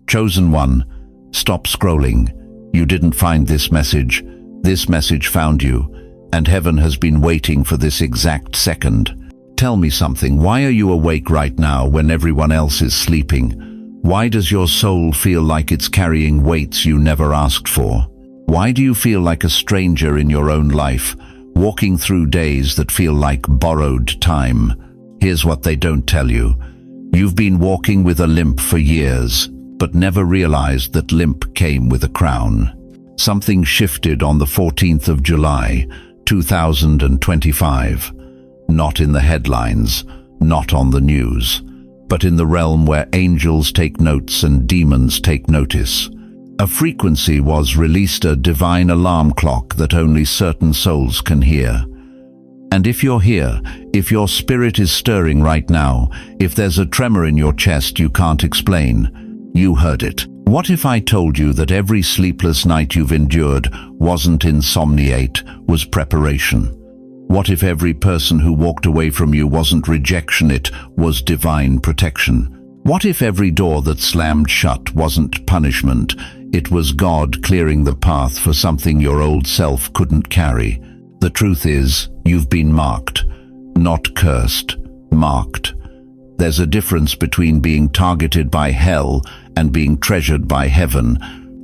Chosen one, stop scrolling. You didn't find this message. This message found you, and heaven has been waiting for this exact second. Tell me something. Why are you awake right now when everyone else is sleeping? Why does your soul feel like it's carrying weights you never asked for? Why do you feel like a stranger in your own life, walking through days that feel like borrowed time? Here's what they don't tell you. You've been walking with a limp for years, but never realized that limp came with a crown. Something shifted on the 14th of July, 2025. Not in the headlines, not on the news, but in the realm where angels take notes and demons take notice. A frequency was released, a divine alarm clock that only certain souls can hear. And if you're here, if your spirit is stirring right now, if there's a tremor in your chest you can't explain, you heard it. What if I told you that every sleepless night you've endured wasn't insomniate, was preparation? What if every person who walked away from you wasn't rejection, it was divine protection? What if every door that slammed shut wasn't punishment, it was God clearing the path for something your old self couldn't carry? The truth is, you've been marked, not cursed, marked. There's a difference between being targeted by hell and being treasured by heaven.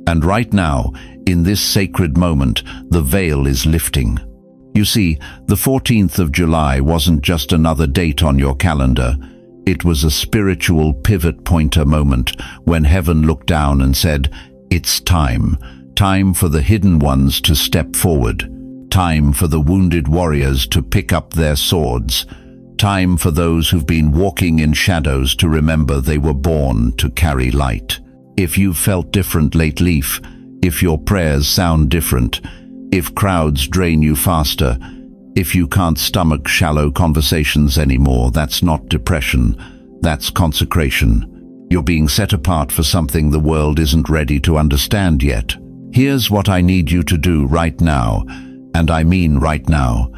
And right now, in this sacred moment, the veil is lifting. You see, the 14th of July wasn't just another date on your calendar. It was a spiritual pivot pointer moment when heaven looked down and said, "It's time. Time for the hidden ones to step forward. Time for the wounded warriors to pick up their swords. Time for those who've been walking in shadows to remember they were born to carry light." If you've felt different lately, if your prayers sound different, if crowds drain you faster, if you can't stomach shallow conversations anymore, that's not depression, that's consecration. You're being set apart for something the world isn't ready to understand yet. Here's what I need you to do right now, and I mean right now.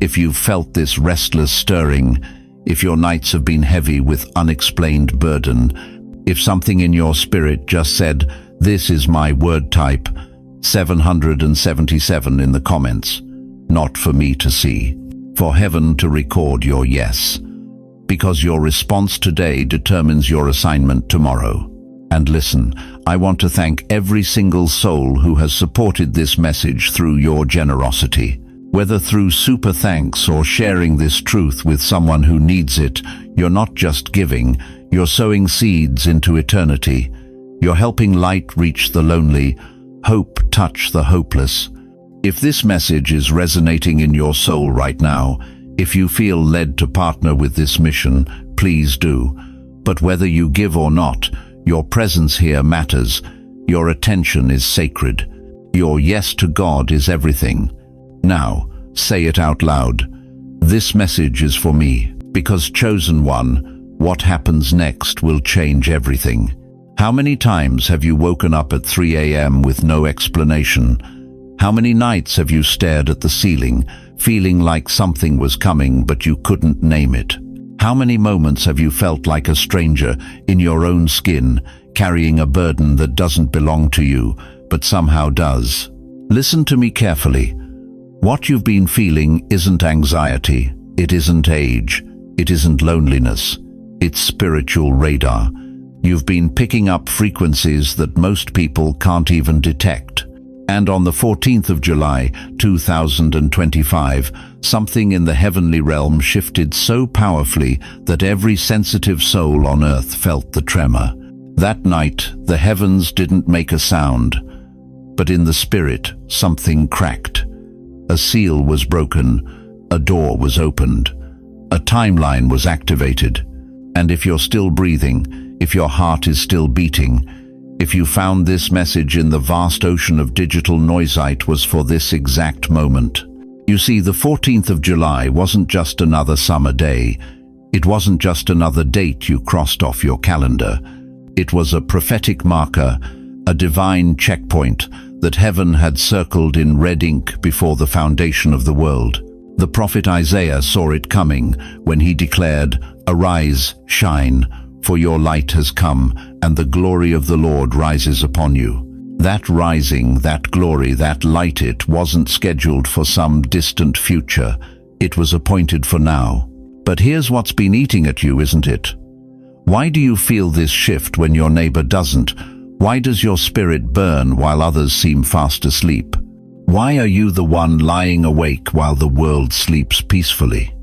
If you've felt this restless stirring, if your nights have been heavy with unexplained burden, if something in your spirit just said, "This is my word type," 777 in the comments. Not for me to see, for heaven to record your yes. Because your response today determines your assignment tomorrow. And listen, I want to thank every single soul who has supported this message through your generosity. Whether through super thanks or sharing this truth with someone who needs it, you're not just giving, you're sowing seeds into eternity. You're helping light reach the lonely, hope touch the hopeless. If this message is resonating in your soul right now, if you feel led to partner with this mission, please do. But whether you give or not, your presence here matters. Your attention is sacred. Your yes to God is everything. Now, say it out loud. This message is for me, because chosen one, what happens next will change everything. How many times have you woken up at 3 a.m. with no explanation? How many nights have you stared at the ceiling, feeling like something was coming but you couldn't name it? How many moments have you felt like a stranger in your own skin, carrying a burden that doesn't belong to you, but somehow does? Listen to me carefully. What you've been feeling isn't anxiety, it isn't age, it isn't loneliness, it's spiritual radar. You've been picking up frequencies that most people can't even detect. And on the 14th of July, 2025, something in the heavenly realm shifted so powerfully that every sensitive soul on earth felt the tremor. That night, the heavens didn't make a sound, but in the spirit, something cracked. A seal was broken, a door was opened, a timeline was activated. And if you're still breathing, if your heart is still beating, if you found this message in the vast ocean of digital noisite was for this exact moment. You see, the 14th of July wasn't just another summer day. It wasn't just another date you crossed off your calendar. It was a prophetic marker, a divine checkpoint that heaven had circled in red ink before the foundation of the world. The prophet Isaiah saw it coming when he declared, "Arise, shine, for your light has come, and the glory of the Lord rises upon you. That rising, that glory, that light, it wasn't scheduled for some distant future. It was appointed for now. But here's what's been eating at you, isn't it? Why do you feel this shift when your neighbor doesn't? Why does your spirit burn while others seem fast asleep? Why are you the one lying awake while the world sleeps peacefully?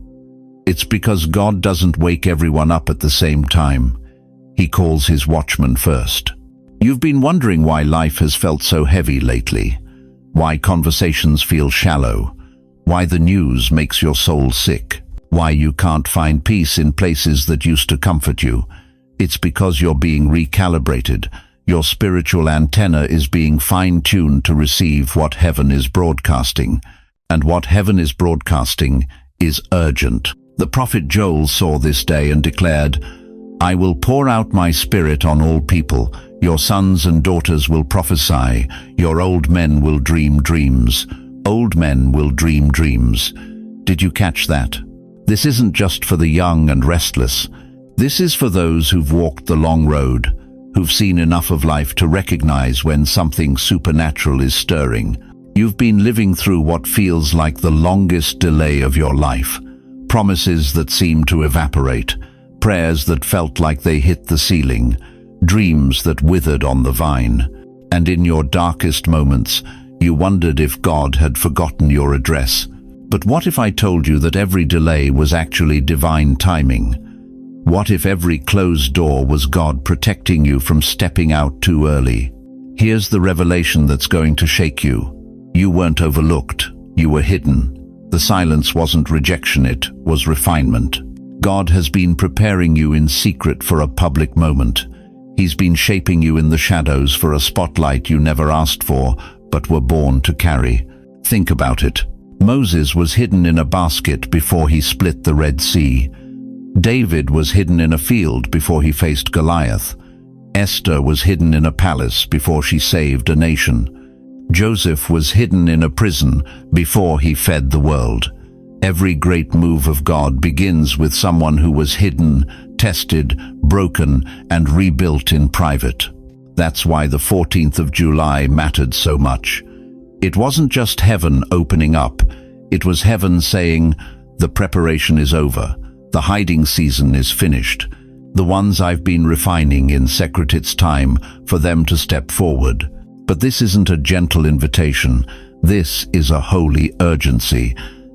It's because God doesn't wake everyone up at the same time. He calls his watchmen first. You've been wondering why life has felt so heavy lately, why conversations feel shallow, why the news makes your soul sick, why you can't find peace in places that used to comfort you. It's because you're being recalibrated. Your spiritual antenna is being fine-tuned to receive what heaven is broadcasting. And what heaven is broadcasting is urgent. The prophet Joel saw this day and declared, "I will pour out my spirit on all people. Your sons and daughters will prophesy. Your old men will dream dreams. Old men will dream dreams." Did you catch that? This isn't just for the young and restless. This is for those who've walked the long road, who've seen enough of life to recognize when something supernatural is stirring. You've been living through what feels like the longest delay of your life. Promises that seem to evaporate. Prayers that felt like they hit the ceiling. Dreams that withered on the vine. And in your darkest moments, you wondered if God had forgotten your address. But what if I told you that every delay was actually divine timing? What if every closed door was God protecting you from stepping out too early? Here's the revelation that's going to shake you. You weren't overlooked, you were hidden. The silence wasn't rejection, it was refinement. God has been preparing you in secret for a public moment. He's been shaping you in the shadows for a spotlight you never asked for, but were born to carry. Think about it. Moses was hidden in a basket before he split the Red Sea. David was hidden in a field before he faced Goliath. Esther was hidden in a palace before she saved a nation. Joseph was hidden in a prison before he fed the world. Every great move of God begins with someone who was hidden, tested, broken, and rebuilt in private. That's why the 14th of July mattered so much. It wasn't just heaven opening up. It was heaven saying, "The preparation is over. The hiding season is finished. The ones I've been refining in secret, it's time for them to step forward." But this isn't a gentle invitation. This is a holy urgency.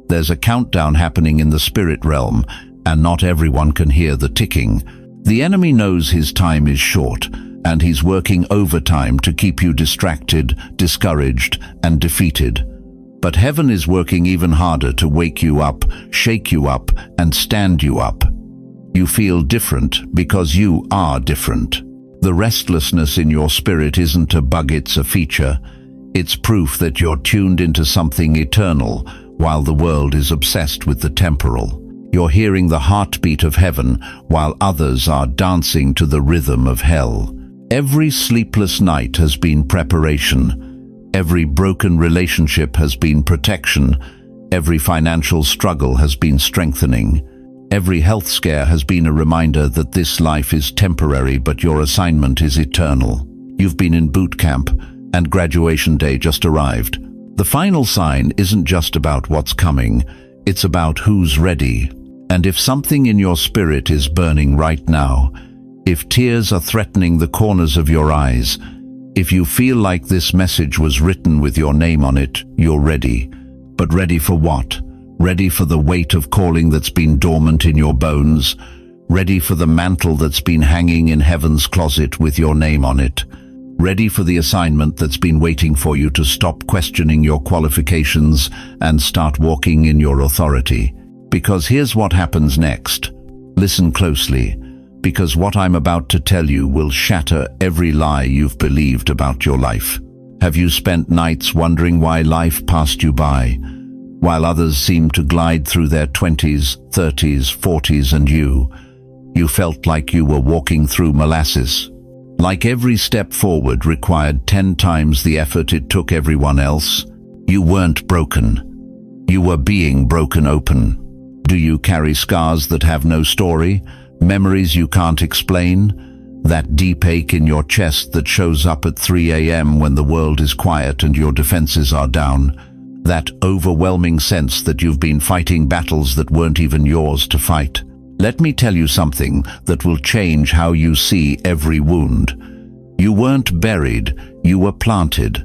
There's a countdown happening in the spirit realm, and not everyone can hear the ticking. The enemy knows his time is short, and he's working overtime to keep you distracted, discouraged, and defeated. But heaven is working even harder to wake you up, shake you up, and stand you up. You feel different because you are different. The restlessness in your spirit isn't a bug, it's a feature. It's proof that you're tuned into something eternal, while the world is obsessed with the temporal. You're hearing the heartbeat of heaven, while others are dancing to the rhythm of hell. Every sleepless night has been preparation. Every broken relationship has been protection. Every financial struggle has been strengthening. Every health scare has been a reminder that this life is temporary, but your assignment is eternal. You've been in boot camp, and graduation day just arrived. The final sign isn't just about what's coming, it's about who's ready. And if something in your spirit is burning right now, if tears are threatening the corners of your eyes, if you feel like this message was written with your name on it, you're ready. But ready for what? Ready for the weight of calling that's been dormant in your bones? Ready for the mantle that's been hanging in heaven's closet with your name on it? Ready for the assignment that's been waiting for you to stop questioning your qualifications and start walking in your authority? Because here's what happens next. Listen closely, because what I'm about to tell you will shatter every lie you've believed about your life. Have you spent nights wondering why life passed you by, while others seemed to glide through their 20s, 30s, 40s, and you felt like you were walking through molasses? Like every step forward required 10 times the effort it took everyone else? You weren't broken. You were being broken open. Do you carry scars that have no story? Memories you can't explain, that deep ache in your chest that shows up at 3 a.m. when the world is quiet and your defenses are down, that overwhelming sense that you've been fighting battles that weren't even yours to fight. Let me tell you something that will change how you see every wound. You weren't buried, you were planted,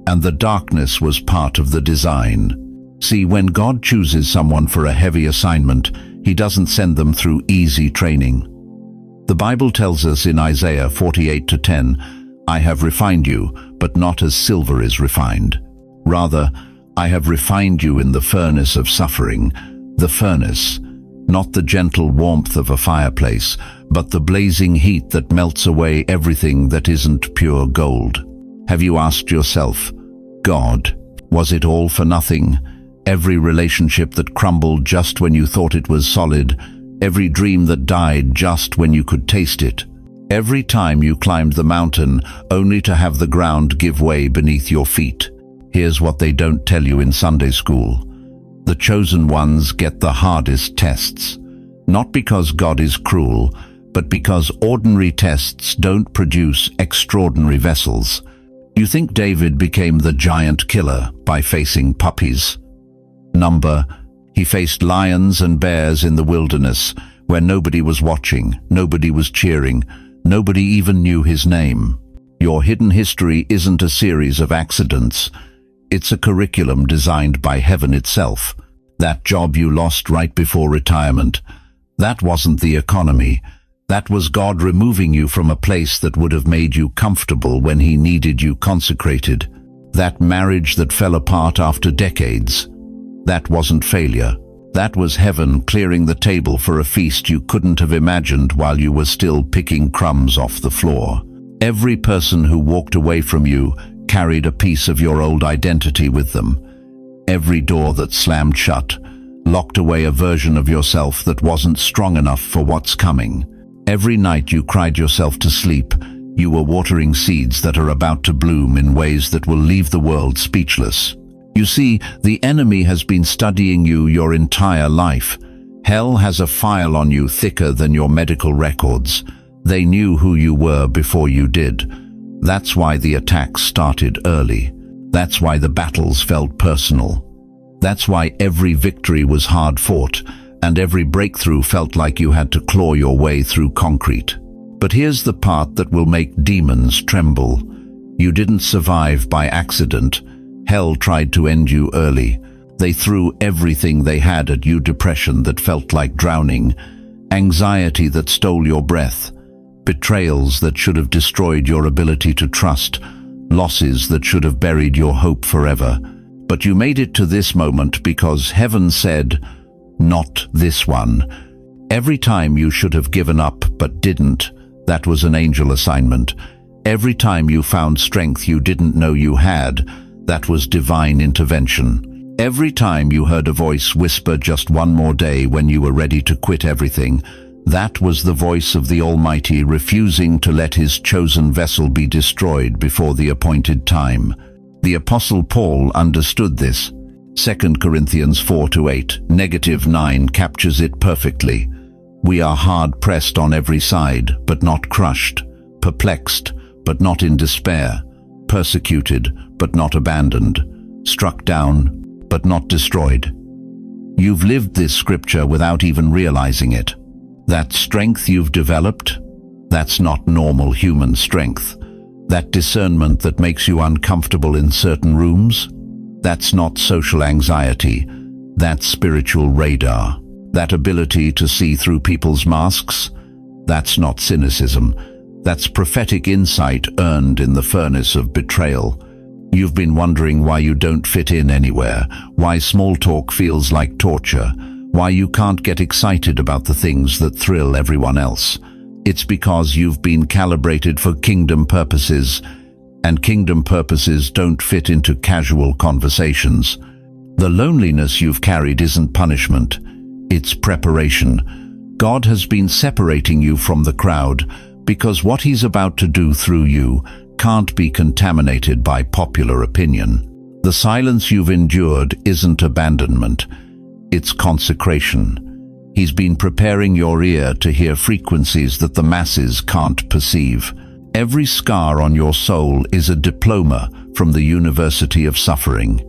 and the darkness was part of the design. See, when God chooses someone for a heavy assignment, He doesn't send them through easy training. The Bible tells us in Isaiah 48:10, "I have refined you, but not as silver is refined. Rather, I have refined you in the furnace of suffering," the furnace, not the gentle warmth of a fireplace, but the blazing heat that melts away everything that isn't pure gold. Have you asked yourself, God, was it all for nothing? Every relationship that crumbled just when you thought it was solid, every dream that died just when you could taste it, every time you climbed the mountain only to have the ground give way beneath your feet. Here's what they don't tell you in Sunday school. The chosen ones get the hardest tests, not because God is cruel, but because ordinary tests don't produce extraordinary vessels. You think David became the giant killer by facing puppies? He faced lions and bears in the wilderness where nobody was watching, nobody was cheering, nobody even knew his name. Your hidden history isn't a series of accidents. It's a curriculum designed by heaven itself. That job you lost right before retirement, that wasn't the economy. That was God removing you from a place that would have made you comfortable when He needed you consecrated. That marriage that fell apart after decades, that wasn't failure. That was heaven clearing the table for a feast you couldn't have imagined while you were still picking crumbs off the floor. Every person who walked away from you carried a piece of your old identity with them. Every door that slammed shut locked away a version of yourself that wasn't strong enough for what's coming. Every night you cried yourself to sleep, you were watering seeds that are about to bloom in ways that will leave the world speechless. You see, the enemy has been studying you your entire life. Hell has a file on you thicker than your medical records. They knew who you were before you did. That's why the attacks started early. That's why the battles felt personal. That's why every victory was hard fought, and every breakthrough felt like you had to claw your way through concrete. But here's the part that will make demons tremble. You didn't survive by accident. Hell tried to end you early. They threw everything they had at you: depression that felt like drowning, anxiety that stole your breath, betrayals that should have destroyed your ability to trust, losses that should have buried your hope forever. But you made it to this moment because heaven said, "Not this one." Every time you should have given up but didn't, that was an angel assignment. Every time you found strength you didn't know you had, that was divine intervention. Every time you heard a voice whisper just one more day when you were ready to quit everything, that was the voice of the Almighty refusing to let His chosen vessel be destroyed before the appointed time. The Apostle Paul understood this. 2 Corinthians 4-8, -9 captures it perfectly. We are hard-pressed on every side, but not crushed, perplexed, but not in despair, persecuted, but not abandoned, struck down, but not destroyed. You've lived this scripture without even realizing it. That strength you've developed, that's not normal human strength. That discernment that makes you uncomfortable in certain rooms, that's not social anxiety, that's spiritual radar. That ability to see through people's masks, that's not cynicism. That's prophetic insight earned in the furnace of betrayal. You've been wondering why you don't fit in anywhere, why small talk feels like torture, why you can't get excited about the things that thrill everyone else. It's because you've been calibrated for kingdom purposes, and kingdom purposes don't fit into casual conversations. The loneliness you've carried isn't punishment, it's preparation. God has been separating you from the crowd because what He's about to do through you can't be contaminated by popular opinion. The silence you've endured isn't abandonment, it's consecration. He's been preparing your ear to hear frequencies that the masses can't perceive. Every scar on your soul is a diploma from the University of Suffering.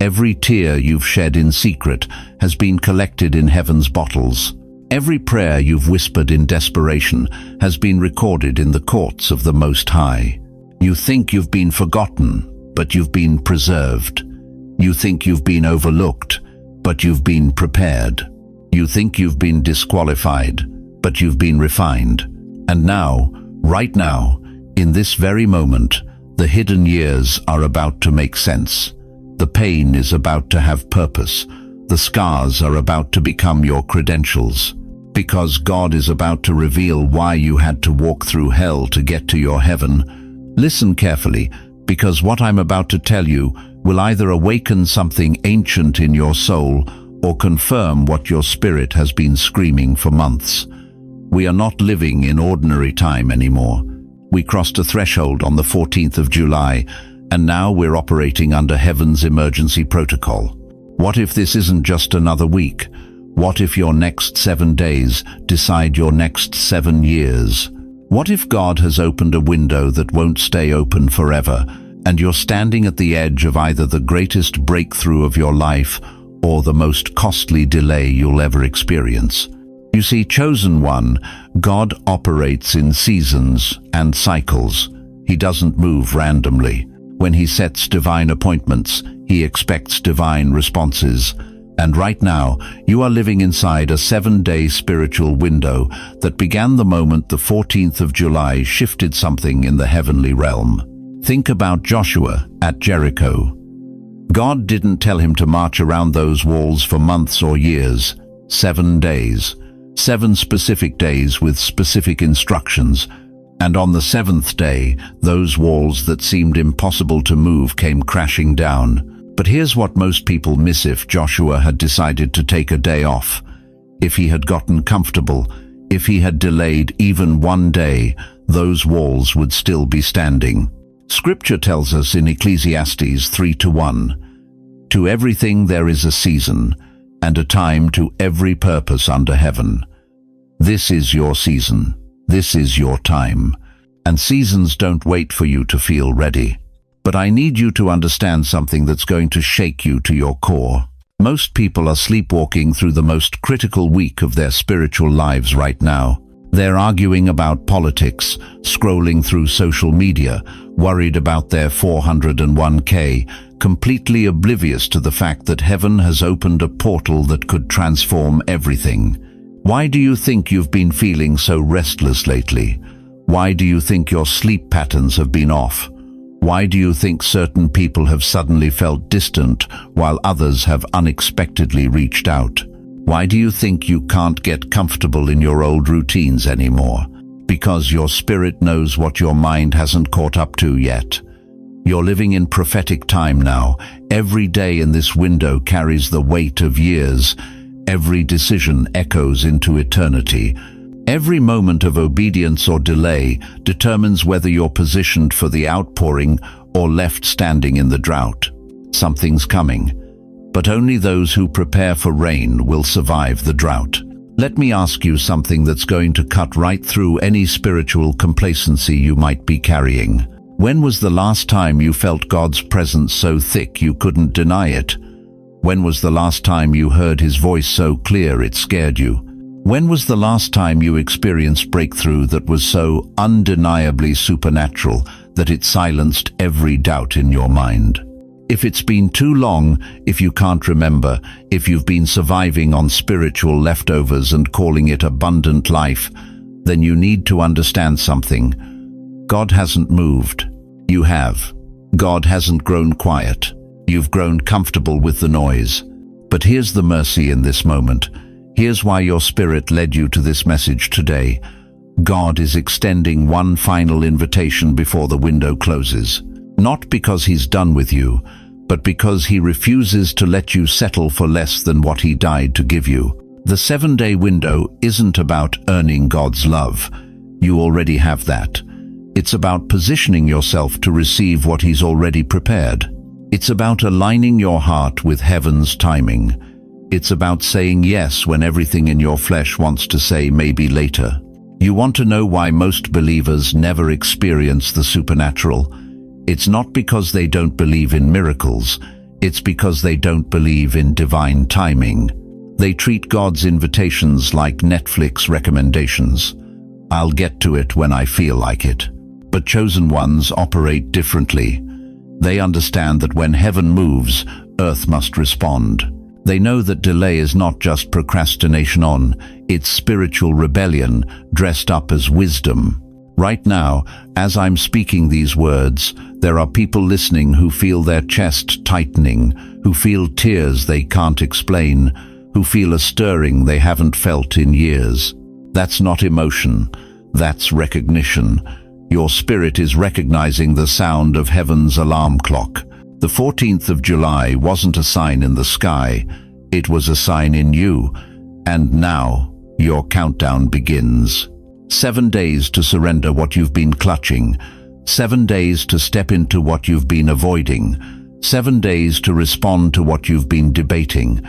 Every tear you've shed in secret has been collected in heaven's bottles. Every prayer you've whispered in desperation has been recorded in the courts of the Most High. You think you've been forgotten, but you've been preserved. You think you've been overlooked, but you've been prepared. You think you've been disqualified, but you've been refined. And now, right now, in this very moment, the hidden years are about to make sense. The pain is about to have purpose. The scars are about to become your credentials. Because God is about to reveal why you had to walk through hell to get to your heaven. Listen carefully, because what I'm about to tell you will either awaken something ancient in your soul or confirm what your spirit has been screaming for months. We are not living in ordinary time anymore. We crossed a threshold on the 14th of July, and now we're operating under heaven's emergency protocol. What if this isn't just another week? What if your next 7 days decide your next 7 years? What if God has opened a window that won't stay open forever, and you're standing at the edge of either the greatest breakthrough of your life or the most costly delay you'll ever experience? You see, chosen one, God operates in seasons and cycles. He doesn't move randomly. When he sets divine appointments, he expects divine responses. And right now, you are living inside a 7-day spiritual window that began the moment the 14th of July shifted something in the heavenly realm. Think about Joshua at Jericho. God didn't tell him to march around those walls for months or years. 7 days. 7 specific days with specific instructions. And on the 7th day, those walls that seemed impossible to move came crashing down. But here's what most people miss: if Joshua had decided to take a day off, if he had gotten comfortable, if he had delayed even 1 day, those walls would still be standing. Scripture tells us in Ecclesiastes 3:1, "To everything there is a season, and a time to every purpose under heaven." This is your season. This is your time. And seasons don't wait for you to feel ready. But I need you to understand something that's going to shake you to your core. Most people are sleepwalking through the most critical week of their spiritual lives right now. They're arguing about politics, scrolling through social media, worried about their 401k, completely oblivious to the fact that heaven has opened a portal that could transform everything. Why do you think you've been feeling so restless lately? Why do you think your sleep patterns have been off? Why do you think certain people have suddenly felt distant while others have unexpectedly reached out? Why do you think you can't get comfortable in your old routines anymore? Because your spirit knows what your mind hasn't caught up to yet. You're living in prophetic time now. Every day in this window carries the weight of years. Every decision echoes into eternity. Every moment of obedience or delay determines whether you're positioned for the outpouring or left standing in the drought. Something's coming, but only those who prepare for rain will survive the drought. Let me ask you something that's going to cut right through any spiritual complacency you might be carrying. When was the last time you felt God's presence so thick you couldn't deny it? When was the last time you heard his voice so clear it scared you? When was the last time you experienced breakthrough that was so undeniably supernatural that it silenced every doubt in your mind? If it's been too long, if you can't remember, if you've been surviving on spiritual leftovers and calling it abundant life, then you need to understand something. God hasn't moved. You have. God hasn't grown quiet. You've grown comfortable with the noise. But here's the mercy in this moment. Here's why your spirit led you to this message today. God is extending one final invitation before the window closes. Not because he's done with you, but because he refuses to let you settle for less than what he died to give you. The 7-day window isn't about earning God's love. You already have that. It's about positioning yourself to receive what he's already prepared. It's about aligning your heart with heaven's timing. It's about saying yes when everything in your flesh wants to say maybe later. You want to know why most believers never experience the supernatural? It's not because they don't believe in miracles. It's because they don't believe in divine timing. They treat God's invitations like Netflix recommendations. I'll get to it when I feel like it. But chosen ones operate differently. They understand that when heaven moves, earth must respond. They know that delay is not just procrastination it's spiritual rebellion dressed up as wisdom. Right now, as I'm speaking these words, there are people listening who feel their chest tightening, who feel tears they can't explain, who feel a stirring they haven't felt in years. That's not emotion, that's recognition. Your spirit is recognizing the sound of heaven's alarm clock. The 14th of July wasn't a sign in the sky, it was a sign in you. And now, your countdown begins. 7 days to surrender what you've been clutching. 7 days to step into what you've been avoiding. 7 days to respond to what you've been debating.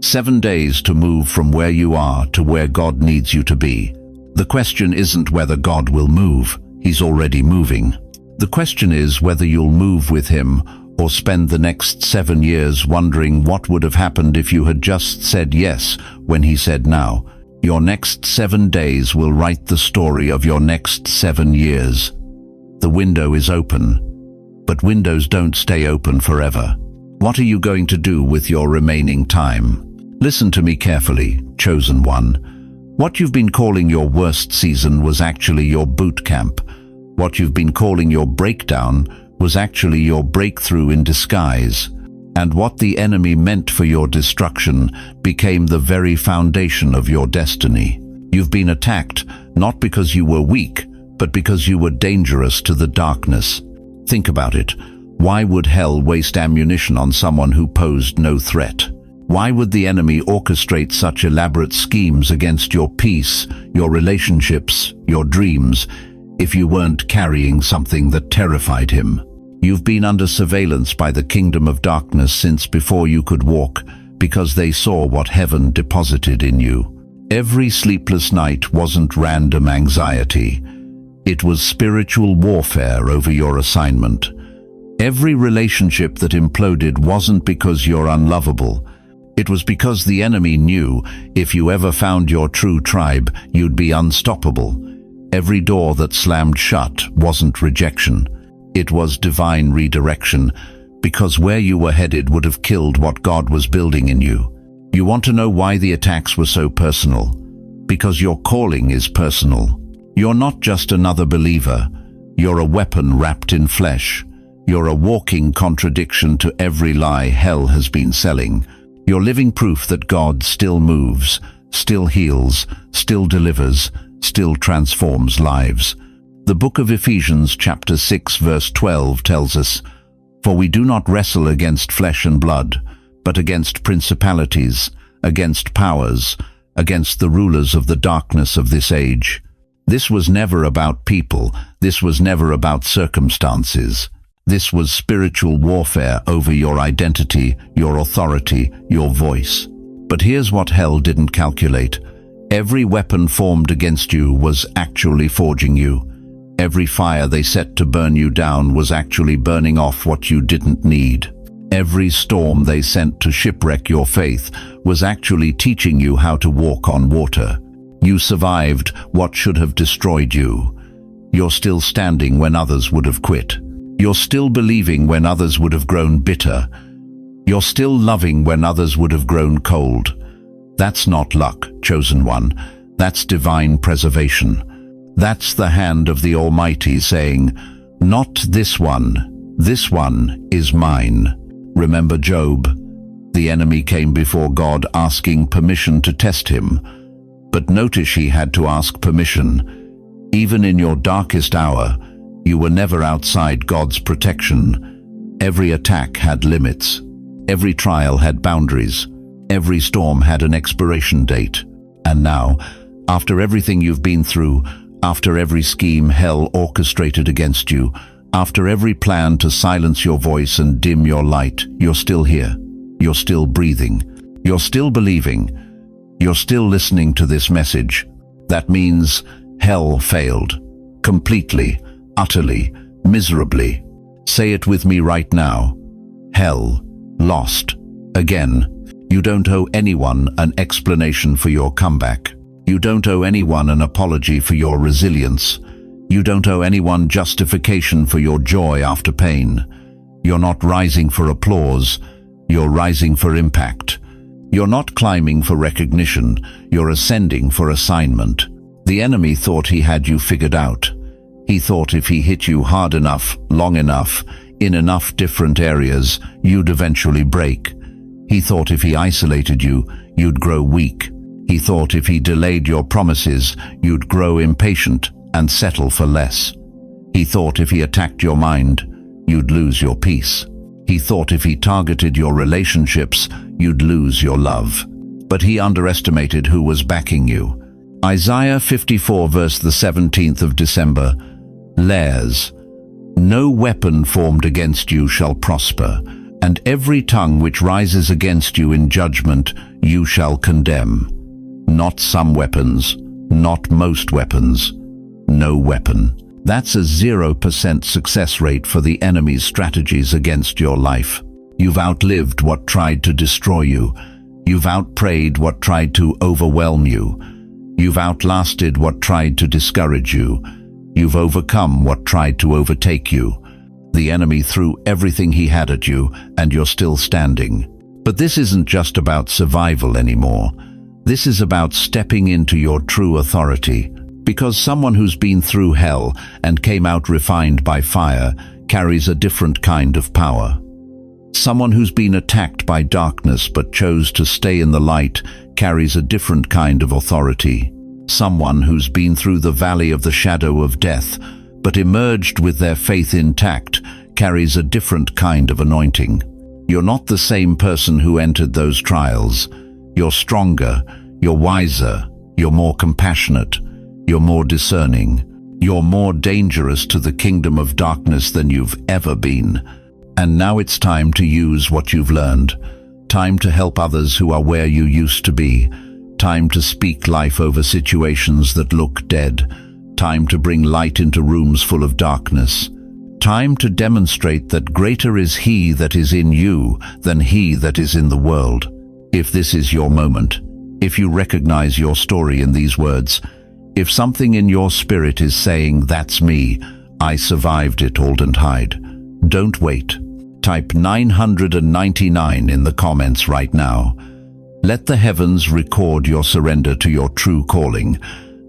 7 days to move from where you are to where God needs you to be. The question isn't whether God will move. He's already moving. The question is whether you'll move with him or spend the next 7 years wondering what would have happened if you had just said yes when he said now. Your next 7 days will write the story of your next 7 years. The window is open, but windows don't stay open forever. What are you going to do with your remaining time? Listen to me carefully, chosen one. What you've been calling your worst season was actually your boot camp. What you've been calling your breakdown was actually your breakthrough in disguise. And what the enemy meant for your destruction became the very foundation of your destiny. You've been attacked not because you were weak, but because you were dangerous to the darkness. Think about it. Why would hell waste ammunition on someone who posed no threat? Why would the enemy orchestrate such elaborate schemes against your peace, your relationships, your dreams, if you weren't carrying something that terrified him? You've been under surveillance by the kingdom of darkness since before you could walk, because they saw what heaven deposited in you. Every sleepless night wasn't random anxiety. It was spiritual warfare over your assignment. Every relationship that imploded wasn't because you're unlovable. It was because the enemy knew if you ever found your true tribe, you'd be unstoppable. Every door that slammed shut wasn't rejection. It was divine redirection, because where you were headed would have killed what God was building in you. You want to know why the attacks were so personal? Because your calling is personal. You're not just another believer. You're a weapon wrapped in flesh. You're a walking contradiction to every lie hell has been selling. You're living proof that God still moves, still heals, still delivers, still transforms lives. The book of Ephesians chapter 6 verse 12 tells us, "For we do not wrestle against flesh and blood, but against principalities, against powers, against the rulers of the darkness of this age." This was never about people. This was never about circumstances. This was spiritual warfare over your identity, your authority, your voice. But here's what hell didn't calculate. Every weapon formed against you was actually forging you. Every fire they set to burn you down was actually burning off what you didn't need. Every storm they sent to shipwreck your faith was actually teaching you how to walk on water. You survived what should have destroyed you. You're still standing when others would have quit. You're still believing when others would have grown bitter. You're still loving when others would have grown cold. That's not luck, chosen one. That's divine preservation. That's the hand of the Almighty saying, "Not this one is mine." Remember Job? The enemy came before God asking permission to test him. But notice he had to ask permission. Even in your darkest hour, you were never outside God's protection. Every attack had limits. Every trial had boundaries. Every storm had an expiration date. And now, after everything you've been through, after every scheme hell orchestrated against you, after every plan to silence your voice and dim your light, you're still here. You're still breathing. You're still believing. You're still listening to this message. That means hell failed. Completely, utterly, miserably. Say it with me right now. Hell lost. Again. You don't owe anyone an explanation for your comeback. You don't owe anyone an apology for your resilience. You don't owe anyone justification for your joy after pain. You're not rising for applause. You're rising for impact. You're not climbing for recognition. You're ascending for assignment. The enemy thought he had you figured out. He thought if he hit you hard enough, long enough, in enough different areas, you'd eventually break. He thought if he isolated you, you'd grow weak. He thought if he delayed your promises, you'd grow impatient and settle for less. He thought if he attacked your mind, you'd lose your peace. He thought if he targeted your relationships, you'd lose your love. But he underestimated who was backing you. Isaiah 54 verse the 17th of December. Layers. No weapon formed against you shall prosper, and every tongue which rises against you in judgment you shall condemn. Not some weapons, not most weapons, no weapon. That's a 0% success rate for the enemy's strategies against your life. You've outlived what tried to destroy you. You've outprayed what tried to overwhelm you. You've outlasted what tried to discourage you. You've overcome what tried to overtake you. The enemy threw everything he had at you, and you're still standing. But this isn't just about survival anymore. This is about stepping into your true authority. Because someone who's been through hell and came out refined by fire carries a different kind of power. Someone who's been attacked by darkness but chose to stay in the light carries a different kind of authority. Someone who's been through the valley of the shadow of death but emerged with their faith intact carries a different kind of anointing. You're not the same person who entered those trials. You're stronger, you're wiser, you're more compassionate, you're more discerning. You're more dangerous to the kingdom of darkness than you've ever been. And now it's time to use what you've learned. Time to help others who are where you used to be. Time to speak life over situations that look dead. Time to bring light into rooms full of darkness. Time to demonstrate that greater is He that is in you than he that is in the world. If this is your moment, if you recognize your story in these words, if something in your spirit is saying, "That's me, I survived it, Alden Hyde," don't wait. Type 999 in the comments right now. Let the heavens record your surrender to your true calling.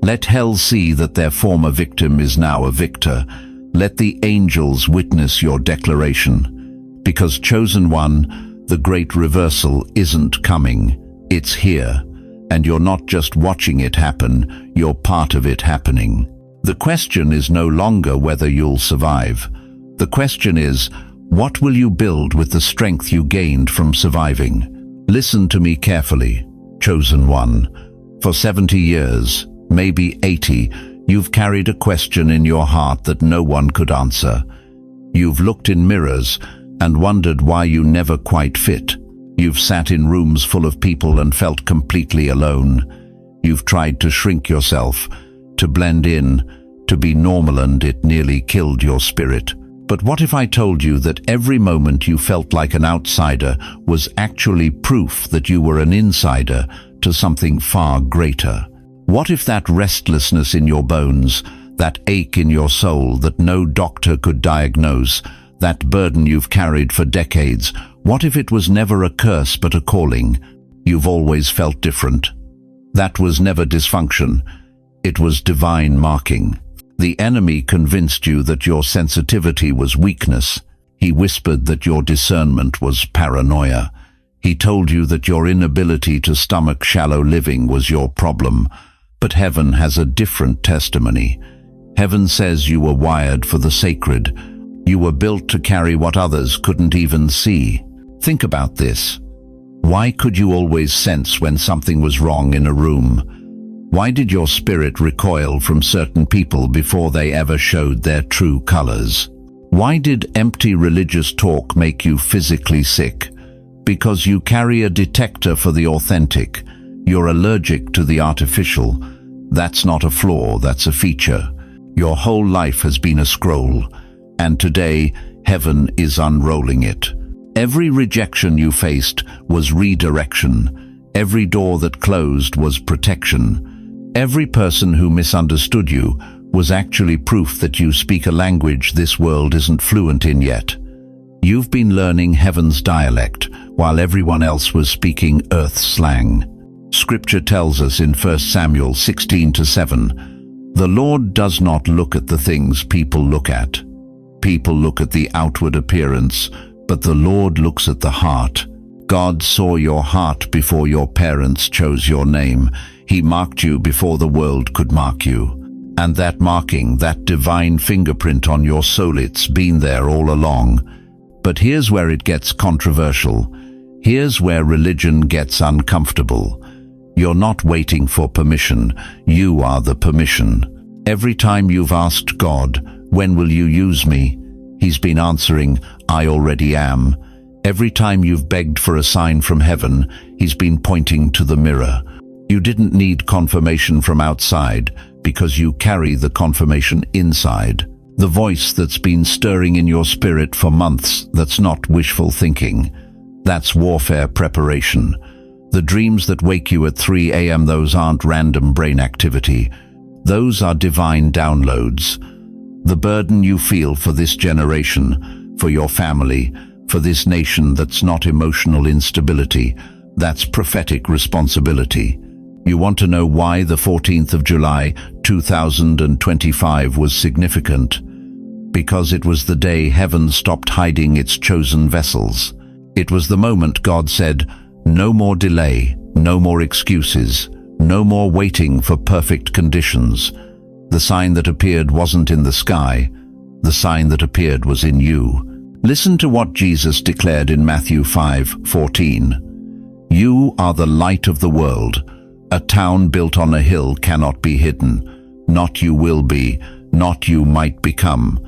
Let hell see that their former victim is now a victor. Let the angels witness your declaration. Because chosen one, the great reversal isn't coming, it's here. And you're not just watching it happen, you're part of it happening. The question is no longer whether you'll survive. The question is, what will you build with the strength you gained from surviving? Listen to me carefully, chosen one. For 70 years, maybe 80, you've carried a question in your heart that no one could answer. You've looked in mirrors and wondered why you never quite fit. You've sat in rooms full of people and felt completely alone. You've tried to shrink yourself, to blend in, to be normal, and it nearly killed your spirit. But what if I told you that every moment you felt like an outsider was actually proof that you were an insider to something far greater? What if that restlessness in your bones, that ache in your soul that no doctor could diagnose, that burden you've carried for decades, what if it was never a curse but a calling? You've always felt different. That was never dysfunction. It was divine marking. The enemy convinced you that your sensitivity was weakness. He whispered that your discernment was paranoia. He told you that your inability to stomach shallow living was your problem. But heaven has a different testimony. Heaven says you were wired for the sacred. You were built to carry what others couldn't even see. Think about this. Why could you always sense when something was wrong in a room? Why did your spirit recoil from certain people before they ever showed their true colors? Why did empty religious talk make you physically sick? Because you carry a detector for the authentic. You're allergic to the artificial. That's not a flaw, that's a feature. Your whole life has been a scroll, and today, heaven is unrolling it. Every rejection you faced was redirection. Every door that closed was protection. Every person who misunderstood you was actually proof that you speak a language this world isn't fluent in yet. You've been learning heaven's dialect, while everyone else was speaking earth's slang. Scripture tells us in 1 Samuel 16:7, "The Lord does not look at the things people look at. People look at the outward appearance, but the Lord looks at the heart." God saw your heart before your parents chose your name. He marked you before the world could mark you. And that marking, that divine fingerprint on your soul, it's been there all along. But here's where it gets controversial. Here's where religion gets uncomfortable. You're not waiting for permission. You are the permission. Every time you've asked God, "When will you use me?" He's been answering, "I already am." Every time you've begged for a sign from heaven, he's been pointing to the mirror. You didn't need confirmation from outside because you carry the confirmation inside. The voice that's been stirring in your spirit for months, that's not wishful thinking. That's warfare preparation. The dreams that wake you at 3 a.m., those aren't random brain activity. Those are divine downloads. The burden you feel for this generation, for your family, for this nation, that's not emotional instability. That's prophetic responsibility. You want to know why the 14th of July, 2025 was significant? Because it was the day heaven stopped hiding its chosen vessels. It was the moment God said, "No more delay, no more excuses, no more waiting for perfect conditions." The sign that appeared wasn't in the sky. The sign that appeared was in you. Listen to what Jesus declared in Matthew 5:14. "You are the light of the world. A town built on a hill cannot be hidden. Not you will be, not you might become.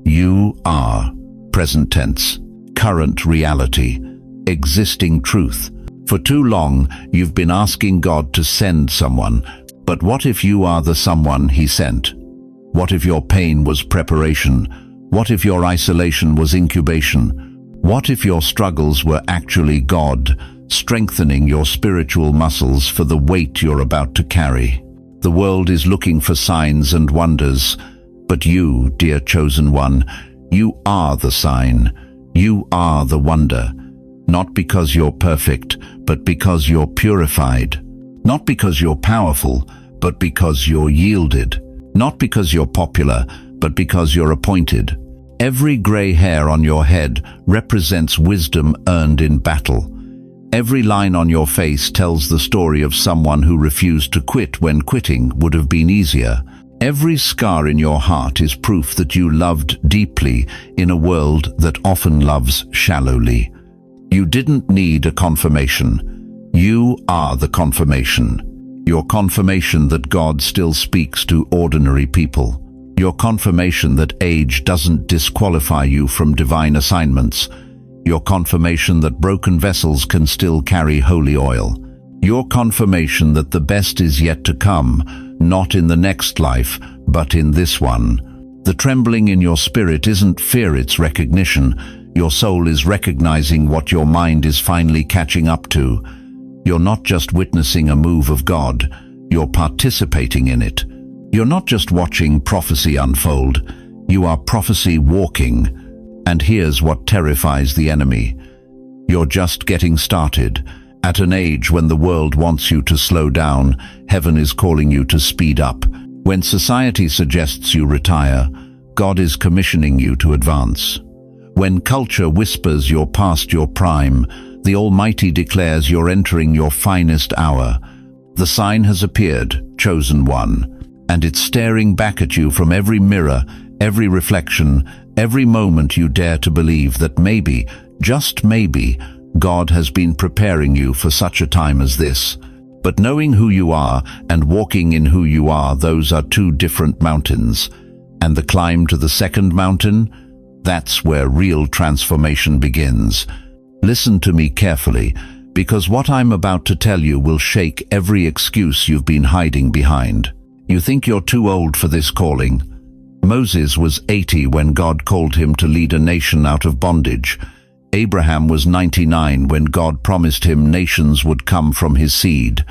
You are." Present tense, current reality, existing truth. For too long, you've been asking God to send someone. But what if you are the someone he sent? What if your pain was preparation? What if your isolation was incubation? What if your struggles were actually God, strengthening your spiritual muscles for the weight you're about to carry? The world is looking for signs and wonders, but you, dear chosen one, you are the sign. You are the wonder. Not because you're perfect, but because you're purified. Not because you're powerful, but because you're yielded. Not because you're popular, but because you're appointed. Every gray hair on your head represents wisdom earned in battle. Every line on your face tells the story of someone who refused to quit when quitting would have been easier. Every scar in your heart is proof that you loved deeply in a world that often loves shallowly. You didn't need a confirmation. You are the confirmation. Your confirmation that God still speaks to ordinary people. Your confirmation that age doesn't disqualify you from divine assignments. Your confirmation that broken vessels can still carry holy oil. Your confirmation that the best is yet to come, not in the next life, but in this one. The trembling in your spirit isn't fear, it's recognition. Your soul is recognizing what your mind is finally catching up to. You're not just witnessing a move of God, you're participating in it. You're not just watching prophecy unfold, you are prophecy walking. And here's what terrifies the enemy. You're just getting started. At an age when the world wants you to slow down, heaven is calling you to speed up. When society suggests you retire, God is commissioning you to advance. When culture whispers you're past your prime, the Almighty declares you're entering your finest hour. The sign has appeared, chosen one, and it's staring back at you from every mirror, every reflection, every moment you dare to believe that maybe, just maybe, God has been preparing you for such a time as this. But knowing who you are and walking in who you are, those are two different mountains. And the climb to the second mountain, that's where real transformation begins. Listen to me carefully, because what I'm about to tell you will shake every excuse you've been hiding behind. You think you're too old for this calling. Moses was 80 when God called him to lead a nation out of bondage. Abraham was 99 when God promised him nations would come from his seed.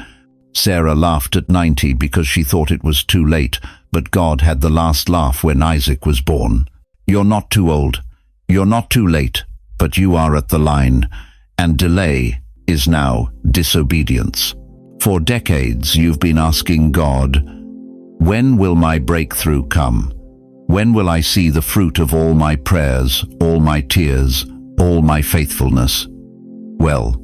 Sarah laughed at 90 because she thought it was too late, but God had the last laugh when Isaac was born. You're not too old. You're not too late, but you are at the line, and delay is now disobedience. For decades you've been asking God, when will my breakthrough come? When will I see the fruit of all my prayers, all my tears, all my faithfulness? Well,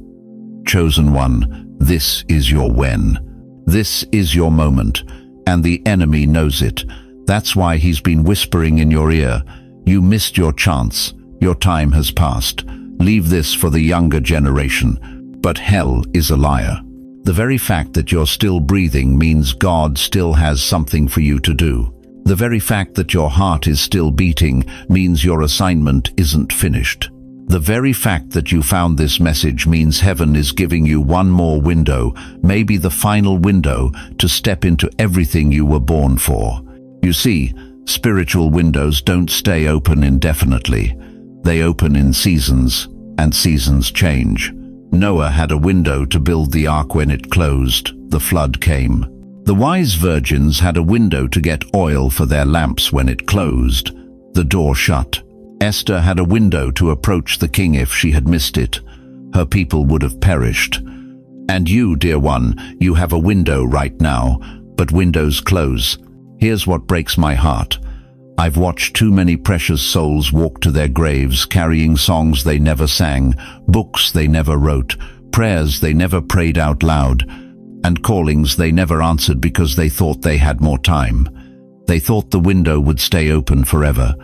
chosen one, this is your when. This is your moment, and the enemy knows it. That's why he's been whispering in your ear, you missed your chance, your time has passed. Leave this for the younger generation. But hell is a liar. The very fact that you're still breathing means God still has something for you to do. The very fact that your heart is still beating means your assignment isn't finished. The very fact that you found this message means heaven is giving you one more window, maybe the final window, to step into everything you were born for. You see, spiritual windows don't stay open indefinitely. They open in seasons, and seasons change. Noah had a window to build the ark. When it closed, the flood came. The wise virgins had a window to get oil for their lamps. When it closed, the door shut. Esther had a window to approach the king. If she had missed it, her people would have perished. And you, dear one, you have a window right now, but windows close. Here's what breaks my heart. I've watched too many precious souls walk to their graves carrying songs they never sang, books they never wrote, prayers they never prayed out loud, and callings they never answered because they thought they had more time. They thought the window would stay open forever.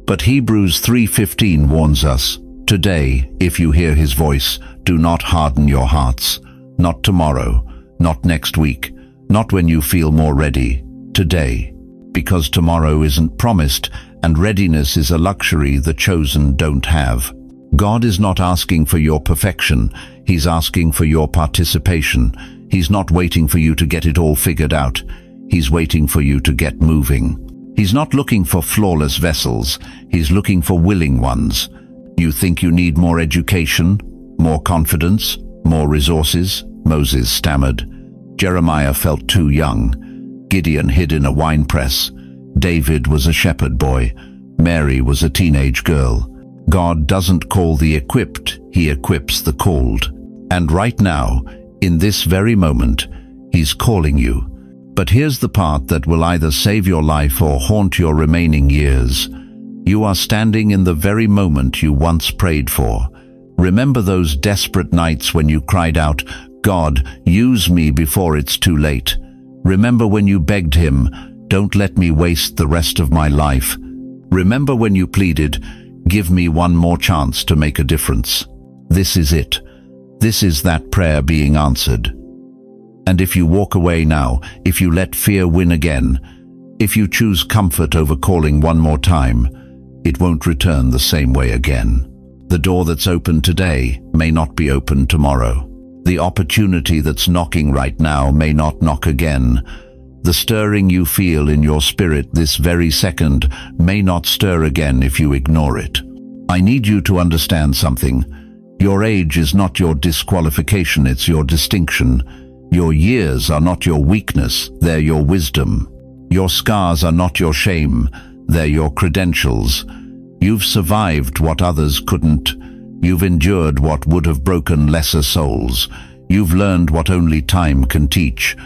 But Hebrews 3:15 warns us, today, if you hear his voice, do not harden your hearts. Not tomorrow, not next week, not when you feel more ready. Today. Because tomorrow isn't promised, and readiness is a luxury the chosen don't have. God is not asking for your perfection, he's asking for your participation. He's not waiting for you to get it all figured out, he's waiting for you to get moving. He's not looking for flawless vessels, he's looking for willing ones. You think you need more education, more confidence, more resources? Moses stammered. Jeremiah felt too young. Gideon hid in a winepress. David was a shepherd boy. Mary was a teenage girl. God doesn't call the equipped, he equips the called. And right now, in this very moment, he's calling you. But here's the part that will either save your life or haunt your remaining years. You are standing in the very moment you once prayed for. Remember those desperate nights when you cried out, God, use me before it's too late. Remember when you begged him, don't let me waste the rest of my life. Remember when you pleaded, give me one more chance to make a difference. This is it. This is that prayer being answered. And if you walk away now, if you let fear win again, if you choose comfort over calling one more time, it won't return the same way again. The door that's open today may not be open tomorrow. The opportunity that's knocking right now may not knock again. The stirring you feel in your spirit this very second may not stir again if you ignore it. I need you to understand something. Your age is not your disqualification, it's your distinction. Your years are not your weakness, they're your wisdom. Your scars are not your shame, they're your credentials. You've survived what others couldn't. You've endured what would have broken lesser souls. You've learned what only time can teach.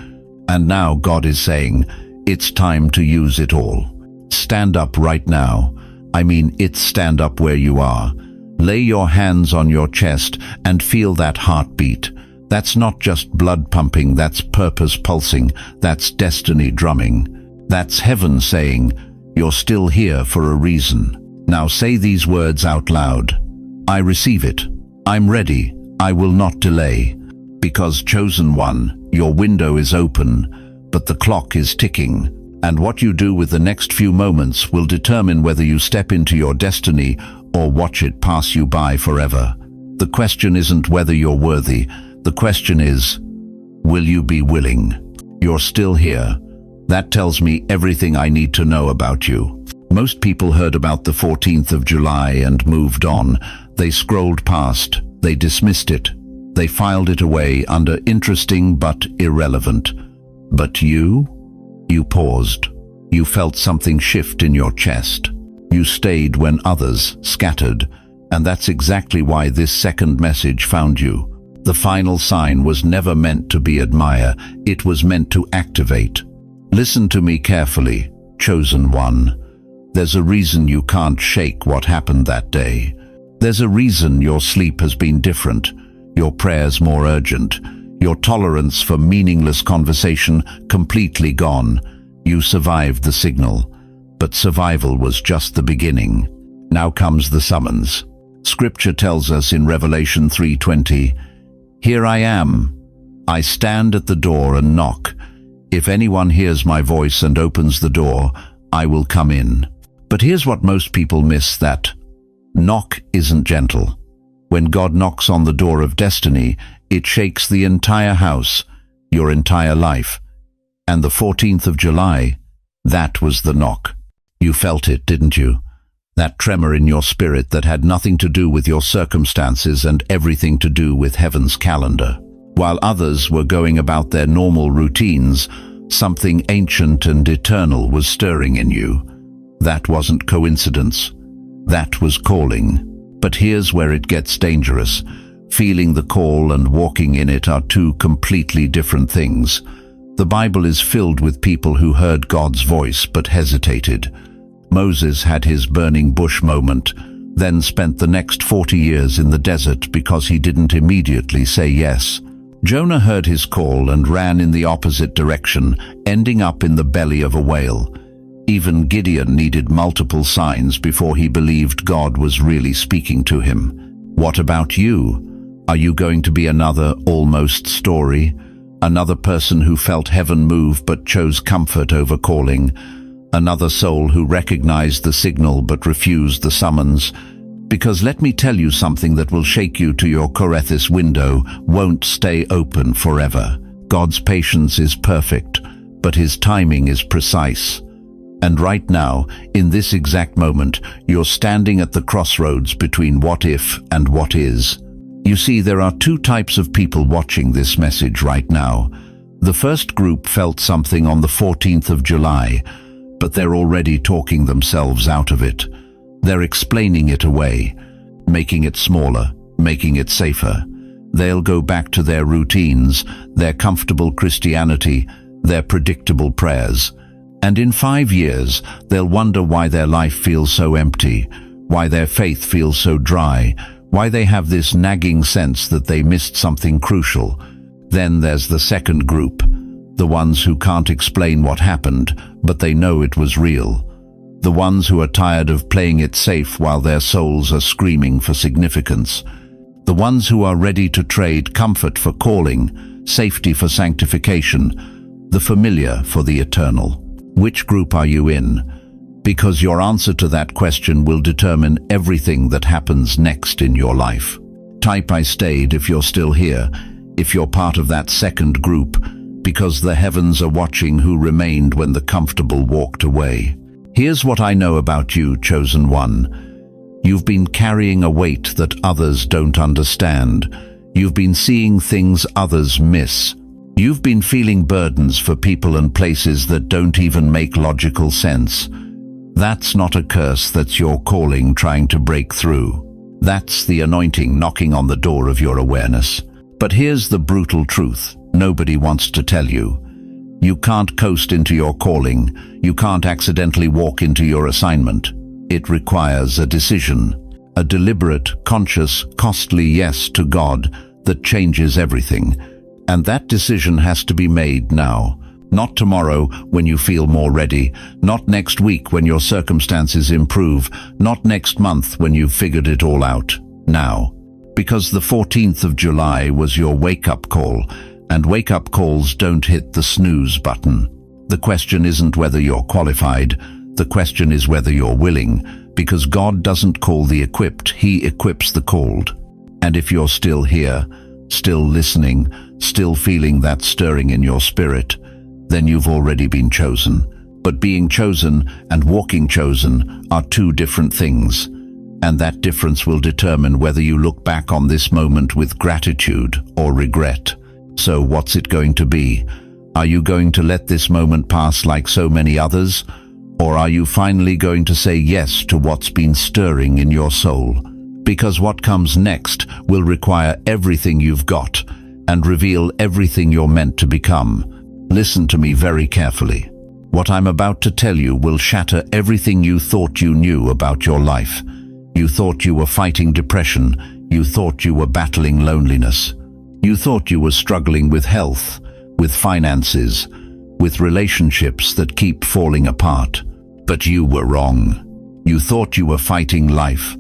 And now God is saying, it's time to use it all. Stand up right now. I mean, it's stand up where you are. Lay your hands on your chest and feel that heartbeat. That's not just blood pumping, that's purpose pulsing, that's destiny drumming. That's heaven saying, you're still here for a reason. Now say these words out loud. I receive it. I'm ready. I will not delay. Because chosen one, your window is open, but the clock is ticking. And what you do with the next few moments will determine whether you step into your destiny or watch it pass you by forever. The question isn't whether you're worthy. The question is, will you be willing? You're still here. That tells me everything I need to know about you. Most people heard about the 14th of July and moved on. They scrolled past. They dismissed it. They filed it away under interesting but irrelevant. But you paused. You felt something shift in your chest. You stayed when others scattered. And that's exactly why this second message found you. The final sign was never meant to be admire. It was meant to activate. Listen to me carefully, chosen one. There's a reason you can't shake what happened that day. There's a reason your sleep has been different, your prayers more urgent, your tolerance for meaningless conversation completely gone. You survived the signal, but survival was just the beginning. Now comes the summons. Scripture tells us in Revelation 3:20, "Here I am. I stand at the door and knock. If anyone hears my voice and opens the door, I will come in." But here's what most people miss, that knock isn't gentle. When God knocks on the door of destiny, it shakes the entire house, your entire life. And the 14th of July, that was the knock. You felt it, didn't you? That tremor in your spirit that had nothing to do with your circumstances and everything to do with heaven's calendar. While others were going about their normal routines, something ancient and eternal was stirring in you. That wasn't coincidence. That was calling. But here's where it gets dangerous. Feeling the call and walking in it are two completely different things. The Bible is filled with people who heard God's voice but hesitated. Moses had his burning bush moment, then spent the next 40 years in the desert because he didn't immediately say yes. Jonah heard his call and ran in the opposite direction, ending up in the belly of a whale. Even Gideon needed multiple signs before he believed God was really speaking to him. What about you? Are you going to be another almost story? Another person who felt heaven move but chose comfort over calling? Another soul who recognized the signal but refused the summons? Because let me tell you something that will shake you to your Corethis window won't stay open forever. God's patience is perfect, but his timing is precise. And right now, in this exact moment, you're standing at the crossroads between what if and what is. You see, there are two types of people watching this message right now. The first group felt something on the 14th of July, but they're already talking themselves out of it. They're explaining it away, making it smaller, making it safer. They'll go back to their routines, their comfortable Christianity, their predictable prayers. And in 5 years, they'll wonder why their life feels so empty, why their faith feels so dry, why they have this nagging sense that they missed something crucial. Then there's the second group, the ones who can't explain what happened, but they know it was real. The ones who are tired of playing it safe while their souls are screaming for significance. The ones who are ready to trade comfort for calling, safety for sanctification, the familiar for the eternal. Which group are you in? Because your answer to that question will determine everything that happens next in your life. Type "I stayed" if you're still here, if you're part of that second group, because the heavens are watching who remained when the comfortable walked away. Here's what I know about you, chosen one. You've been carrying a weight that others don't understand. You've been seeing things others miss. You've been feeling burdens for people and places that don't even make logical sense. That's not a curse, that's your calling trying to break through. That's the anointing knocking on the door of your awareness. But here's the brutal truth nobody wants to tell you. You can't coast into your calling. You can't accidentally walk into your assignment. It requires a decision, a deliberate, conscious, costly yes to God that changes everything. And that decision has to be made now. Not tomorrow when you feel more ready, not next week when your circumstances improve, not next month when you've figured it all out. Now. Because the 14th of July was your wake-up call, and wake-up calls don't hit the snooze button. The question isn't whether you're qualified, the question is whether you're willing, because God doesn't call the equipped, he equips the called. And if you're still here, still listening, still feeling that stirring in your spirit, then you've already been chosen. But being chosen and walking chosen are two different things, and that difference will determine whether you look back on this moment with gratitude or regret. So what's it going to be? Are you going to let this moment pass like so many others? Or are you finally going to say yes to what's been stirring in your soul? Because what comes next will require everything you've got and reveal everything you're meant to become. Listen to me very carefully. What I'm about to tell you will shatter everything you thought you knew about your life. You thought you were fighting depression. You thought you were battling loneliness. You thought you were struggling with health, with finances, with relationships that keep falling apart. But you were wrong. You thought you were fighting life,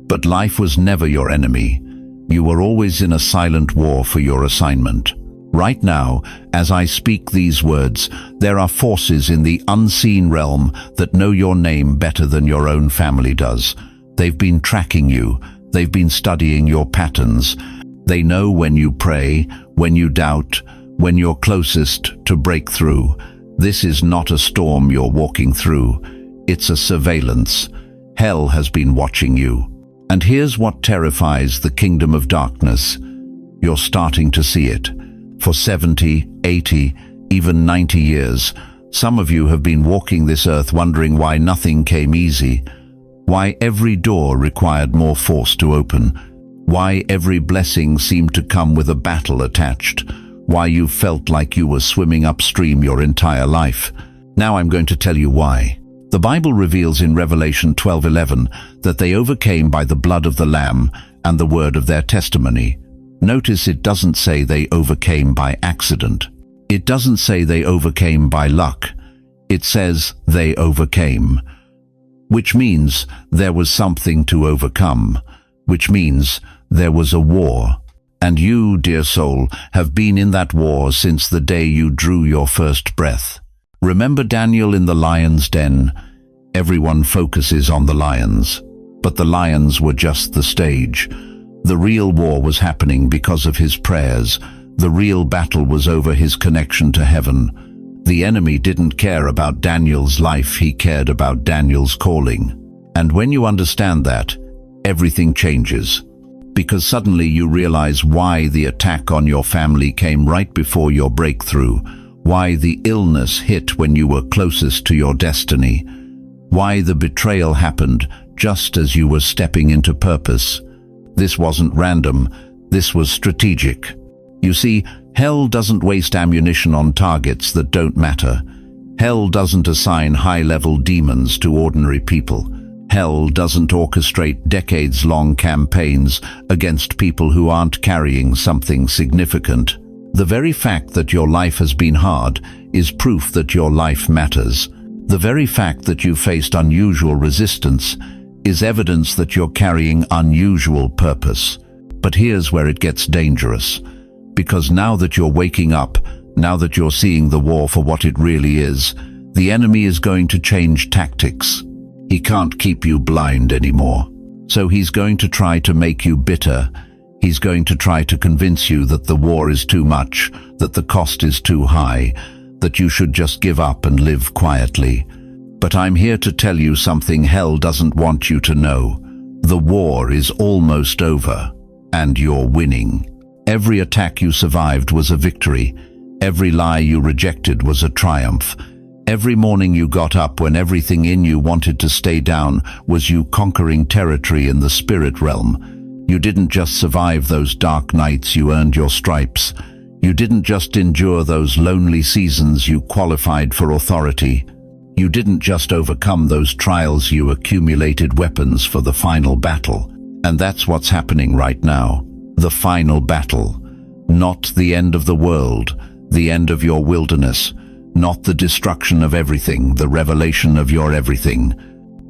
but life was never your enemy. You were always in a silent war for your assignment. Right now, as I speak these words, there are forces in the unseen realm that know your name better than your own family does. They've been tracking you. They've been studying your patterns. They know when you pray, when you doubt, when you're closest to breakthrough. This is not a storm you're walking through. It's a surveillance. Hell has been watching you. And here's what terrifies the kingdom of darkness. You're starting to see it. For 70, 80, even 90 years, some of you have been walking this earth wondering why nothing came easy, why every door required more force to open, why every blessing seemed to come with a battle attached, why you felt like you were swimming upstream your entire life. Now I'm going to tell you why. The Bible reveals in Revelation 12:11 that they overcame by the blood of the Lamb and the word of their testimony. Notice it doesn't say they overcame by accident. It doesn't say they overcame by luck. It says they overcame, which means there was something to overcome, which means there was a war. And you, dear soul, have been in that war since the day you drew your first breath. Remember Daniel in the lion's den? Everyone focuses on the lions, but the lions were just the stage. The real war was happening because of his prayers. The real battle was over his connection to heaven. The enemy didn't care about Daniel's life, he cared about Daniel's calling. And when you understand that, everything changes. Because suddenly you realize why the attack on your family came right before your breakthrough, why the illness hit when you were closest to your destiny, why the betrayal happened just as you were stepping into purpose. This wasn't random, this was strategic. You see, hell doesn't waste ammunition on targets that don't matter. Hell doesn't assign high-level demons to ordinary people. Hell doesn't orchestrate decades-long campaigns against people who aren't carrying something significant. The very fact that your life has been hard is proof that your life matters. The very fact that you faced unusual resistance is evidence that you're carrying unusual purpose. But here's where it gets dangerous. Because now that you're waking up, now that you're seeing the war for what it really is, the enemy is going to change tactics. He can't keep you blind anymore. So he's going to try to make you bitter. He's going to try to convince you that the war is too much, that the cost is too high, that you should just give up and live quietly. But I'm here to tell you something hell doesn't want you to know. The war is almost over, and you're winning. Every attack you survived was a victory. Every lie you rejected was a triumph. Every morning you got up when everything in you wanted to stay down was you conquering territory in the spirit realm. You didn't just survive those dark nights, you earned your stripes. You didn't just endure those lonely seasons, you qualified for authority. You didn't just overcome those trials, you accumulated weapons for the final battle. And that's what's happening right now. The final battle. Not the end of the world, the end of your wilderness. Not the destruction of everything, the revelation of your everything.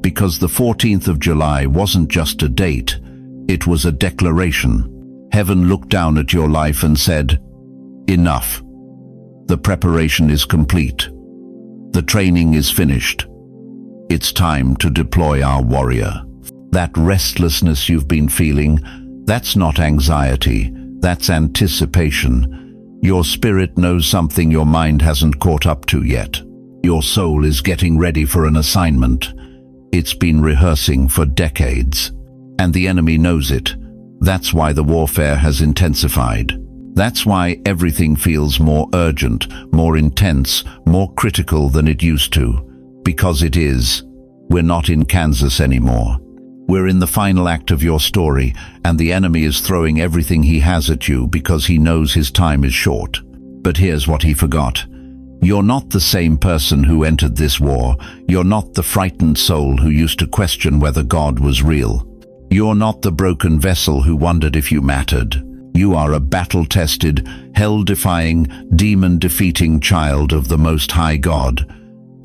Because the 14th of July wasn't just a date, it was a declaration. Heaven looked down at your life and said, "Enough. The preparation is complete. The training is finished. It's time to deploy our warrior." That restlessness you've been feeling, That's not anxiety, that's anticipation. Your spirit knows something your mind hasn't caught up to yet. Your soul is getting ready for an assignment. It's been rehearsing for decades. And the enemy knows it. That's why the warfare has intensified. That's why everything feels more urgent, more intense, more critical than it used to. Because it is. We're not in Kansas anymore. We're in the final act of your story, and the enemy is throwing everything he has at you because he knows his time is short. But here's what he forgot. You're not the same person who entered this war. You're not the frightened soul who used to question whether God was real. You're not the broken vessel who wondered if you mattered. You are a battle-tested, hell-defying, demon-defeating child of the Most High God,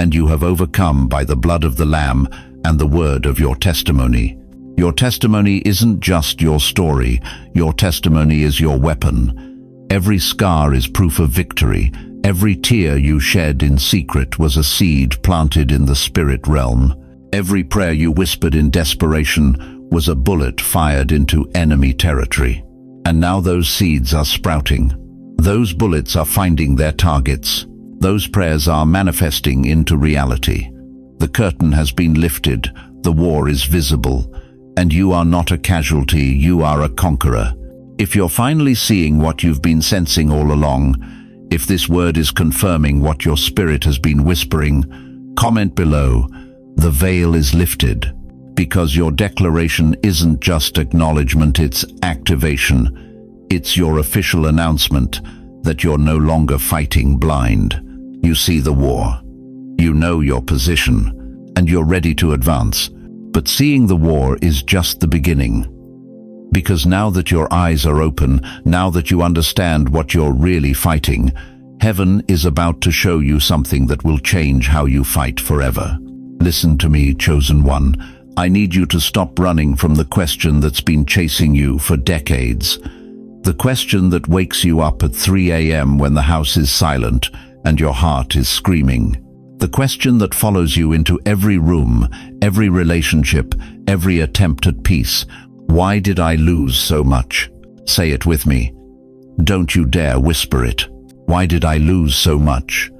and you have overcome by the blood of the Lamb and the word of your testimony. Your testimony isn't just your story. Your testimony is your weapon. Every scar is proof of victory. Every tear you shed in secret was a seed planted in the spirit realm. Every prayer you whispered in desperation was a bullet fired into enemy territory. And now those seeds are sprouting. Those bullets are finding their targets. Those prayers are manifesting into reality. The curtain has been lifted. The war is visible. And you are not a casualty, you are a conqueror. If you're finally seeing what you've been sensing all along, if this word is confirming what your spirit has been whispering, comment below. The veil is lifted. Because your declaration isn't just acknowledgement, it's activation. It's your official announcement that you're no longer fighting blind. You see the war. You know your position, and you're ready to advance. But seeing the war is just the beginning. Because now that your eyes are open, now that you understand what you're really fighting, heaven is about to show you something that will change how you fight forever. Listen to me, chosen one. I need you to stop running from the question that's been chasing you for decades. The question that wakes you up at 3 a.m. when the house is silent and your heart is screaming. The question that follows you into every room, every relationship, every attempt at peace. Why did I lose so much? Say it with me. Don't you dare whisper it. Why did I lose so much?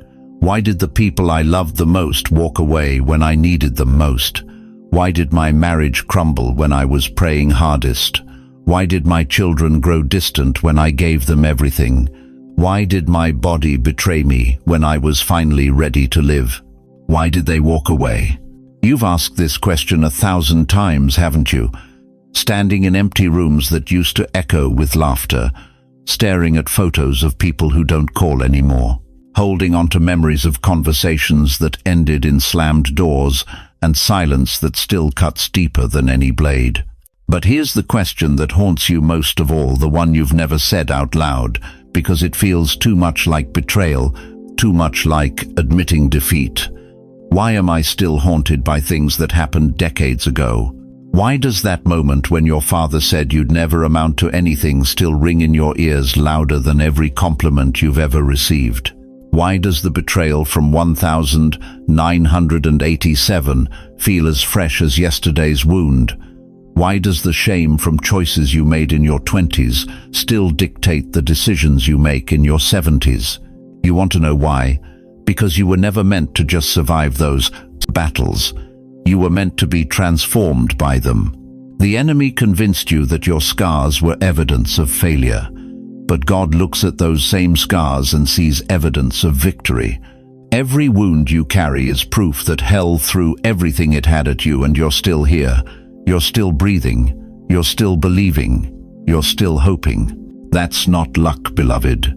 Why did the people I loved the most walk away when I needed them most? Why did my marriage crumble when I was praying hardest? Why did my children grow distant when I gave them everything? Why did my body betray me when I was finally ready to live? Why did they walk away? You've asked this question 1,000 times, haven't you? Standing in empty rooms that used to echo with laughter, staring at photos of people who don't call anymore, holding on to memories of conversations that ended in slammed doors and silence that still cuts deeper than any blade. But here's the question that haunts you most of all, the one you've never said out loud, because it feels too much like betrayal, too much like admitting defeat. Why am I still haunted by things that happened decades ago? Why does that moment when your father said you'd never amount to anything still ring in your ears louder than every compliment you've ever received? Why does the betrayal from 1987 feel as fresh as yesterday's wound? Why does the shame from choices you made in your 20s still dictate the decisions you make in your 70s? You want to know why? Because you were never meant to just survive those battles. You were meant to be transformed by them. The enemy convinced you that your scars were evidence of failure. But God looks at those same scars and sees evidence of victory. Every wound you carry is proof that hell threw everything it had at you, and you're still here. You're still breathing. You're still believing. You're still hoping. That's not luck, beloved.